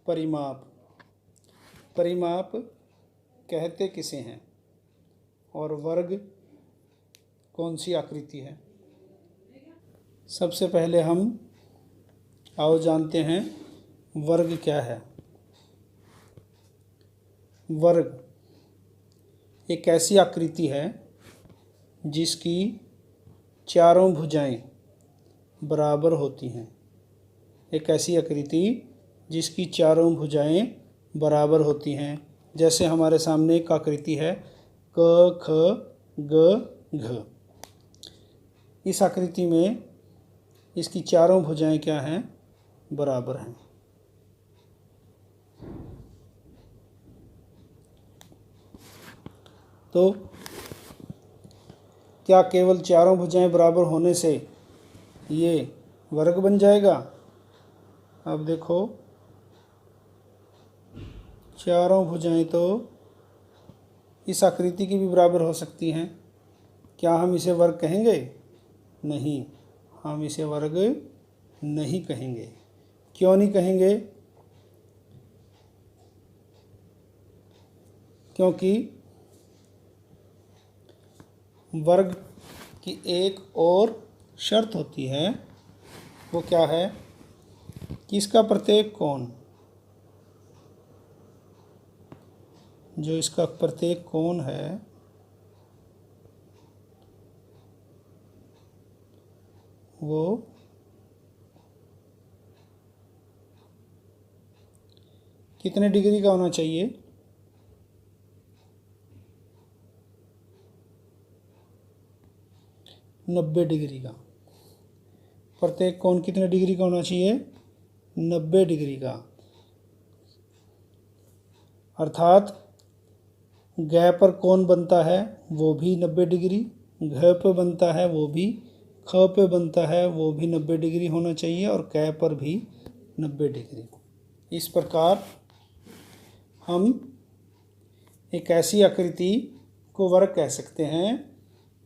परिमाप। परिमाप कहते किसे हैं और वर्ग कौन सी आकृति है? सबसे पहले हम आओ जानते हैं वर्ग क्या है। वर्ग एक ऐसी आकृति है जिसकी चारों भुजाएं बराबर होती हैं। एक ऐसी आकृति जिसकी चारों भुजाएं बराबर होती हैं। जैसे हमारे सामने एक आकृति है क ख ग घ। इस आकृति में इसकी चारों भुजाएं क्या हैं? बराबर हैं। तो क्या केवल चारों भुजाएं बराबर होने से ये वर्ग बन जाएगा? अब देखो, चारों भुजाएं तो इस आकृति की भी बराबर हो सकती हैं। क्या हम इसे वर्ग कहेंगे? नहीं, हम इसे वर्ग नहीं कहेंगे। क्यों नहीं कहेंगे? क्योंकि वर्ग की एक और शर्त होती है। वो क्या है कि इसका प्रत्येक कोण, जो इसका प्रत्येक कोण है वो कितने डिग्री का होना चाहिए? 90 डिग्री का। प्रत्येक कोण कितने डिग्री का होना चाहिए? 90 डिग्री का। अर्थात ग पर कोण बनता है वो भी 90 डिग्री, घ पे बनता है वो भी, ख पे बनता है वो भी 90 डिग्री होना चाहिए और क पर भी 90 डिग्री। इस प्रकार हम एक ऐसी आकृति को वर्ग कह सकते हैं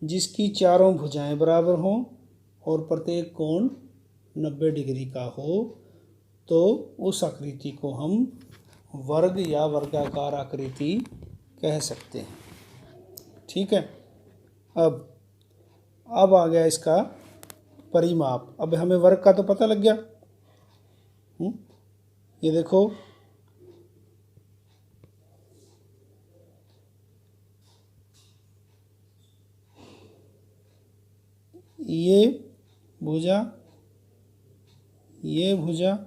जिसकी चारों भुजाएं बराबर हों और प्रत्येक कोण 90 डिग्री का हो, तो उस आकृति को हम वर्ग या वर्गाकार आकृति कह सकते हैं। ठीक है। अब आ गया इसका परिमाप। अब हमें वर्ग का तो पता लग गया। ये देखो, ये भुजा, ये भुजा,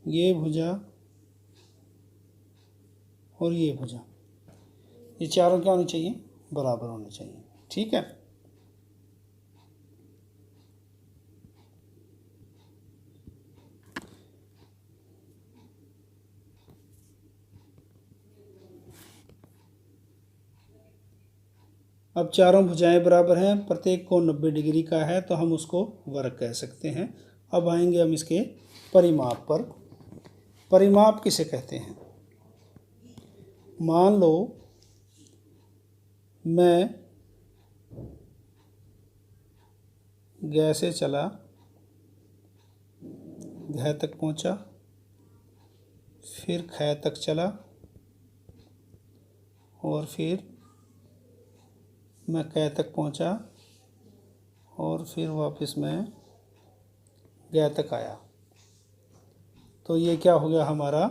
ये भुजा और ये भुजा, ये चारों क्या होनी चाहिए? बराबर होनी चाहिए। ठीक है। अब चारों भुजाएं बराबर हैं, प्रत्येक कोण 90 डिग्री का है, तो हम उसको वर्ग कह सकते हैं। अब आएंगे हम इसके परिमाप पर। परिमाप किसे कहते हैं? मान लो मैं ग से चला, घ तक पहुंचा, फिर ख तक चला और फिर मैं क तक पहुंचा और फिर वापस मैं ग तक आया। तो ये क्या हो गया हमारा?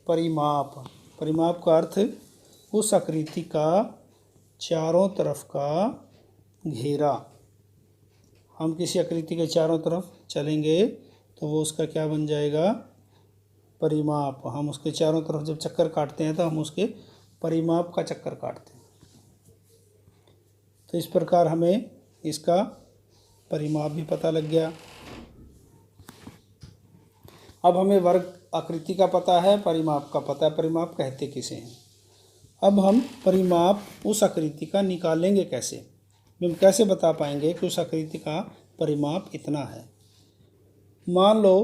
परिमाप। परिमाप का अर्थ उस आकृति का चारों तरफ का घेरा। हम किसी आकृति के चारों तरफ चलेंगे तो वो उसका क्या बन जाएगा? परिमाप। हम उसके चारों तरफ जब चक्कर काटते हैं तो हम उसके परिमाप का चक्कर काटते हैं। तो इस प्रकार हमें इसका परिमाप भी पता लग गया। अब हमें वर्ग आकृति का पता है, परिमाप का पता है। परिमाप कहते किसे हैं? अब हम परिमाप उस आकृति का निकालेंगे कैसे? हम कैसे बता पाएंगे कि उस आकृति का परिमाप इतना है? मान लो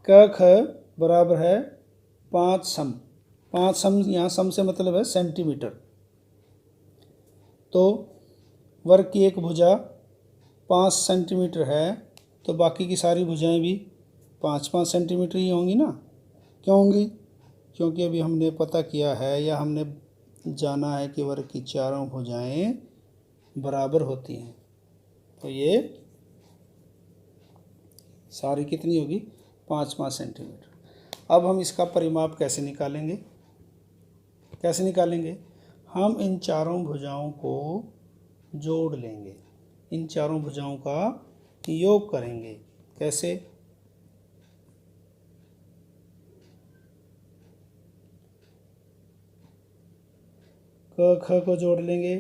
क ख बराबर है 5 सम। 5 सम, यहाँ सम से मतलब है सेंटीमीटर। तो वर्ग की एक भुजा 5 सेंटीमीटर है, तो बाकी की सारी भुजाएं भी 5-5 सेंटीमीटर ही होंगी ना। क्यों होंगी? क्योंकि अभी हमने पता किया है या हमने जाना है कि वर्ग की चारों भुजाएं बराबर होती हैं। तो ये सारी कितनी होगी? 5-5 सेंटीमीटर। अब हम इसका परिमाप कैसे निकालेंगे? कैसे निकालेंगे? हम इन चारों भुजाओं को जोड़ लेंगे, इन चारों भुजाओं का योग करेंगे। कैसे? क ख को जोड़ लेंगे,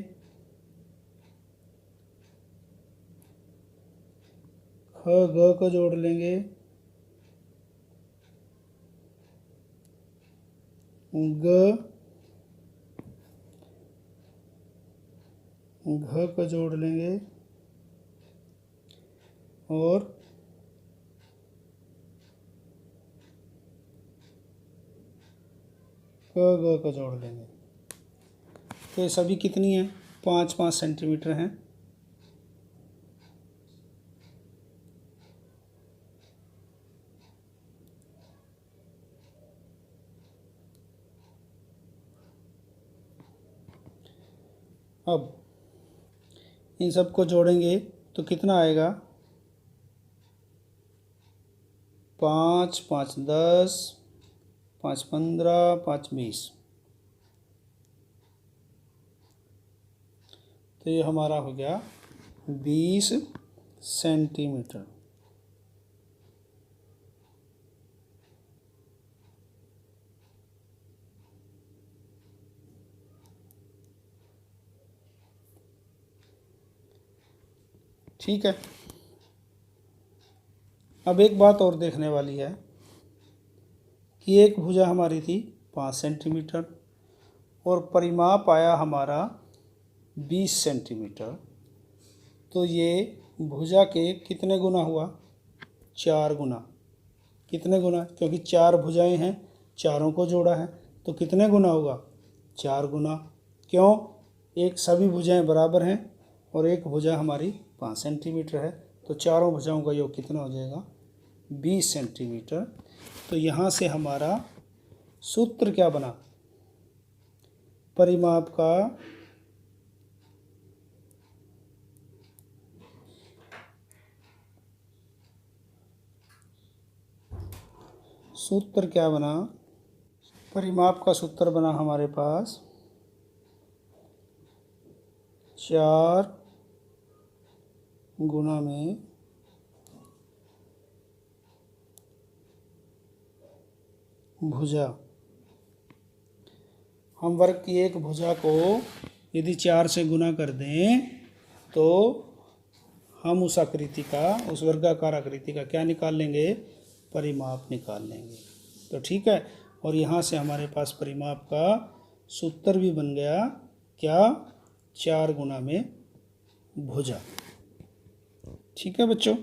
ख ग को जोड़ लेंगे, ग घ को जोड़ लेंगे और क ग को जोड़ लेंगे। तो ये सभी कितनी हैं? 5-5 सेंटीमीटर हैं। अब इन सबको जोड़ेंगे तो कितना आएगा? 5 5 10, 5 15, 5 20। तो ये हमारा हो गया 20 सेंटीमीटर। ठीक है। अब एक बात और देखने वाली है कि एक भुजा हमारी थी 5 सेंटीमीटर और परिमाप आया हमारा 20 सेंटीमीटर। तो ये भुजा के कितने गुना हुआ? 4 गुना। कितने गुना? क्योंकि 4 भुजाएं हैं, चारों को जोड़ा है, तो कितने गुना होगा? 4 गुना। क्यों? एक सभी भुजाएं बराबर हैं और एक भुजा हमारी 5 सेंटीमीटर है, तो चारों भुजाओं का योग कितना हो जाएगा? 20 सेंटीमीटर। तो यहाँ से हमारा सूत्र क्या बना? परिमाप का सूत्र क्या बना? परिमाप का सूत्र बना हमारे पास 4 गुना में भुजा। हम वर्ग की एक भुजा को यदि 4 से गुना कर दें तो हम उस आकृति का, उस वर्गाकार आकृति का क्या निकाल लेंगे? परिमाप निकाल लेंगे। तो ठीक है। और यहाँ से हमारे पास परिमाप का सूत्र भी बन गया। क्या? 4 गुना में भुजा। ठीक है बच्चों।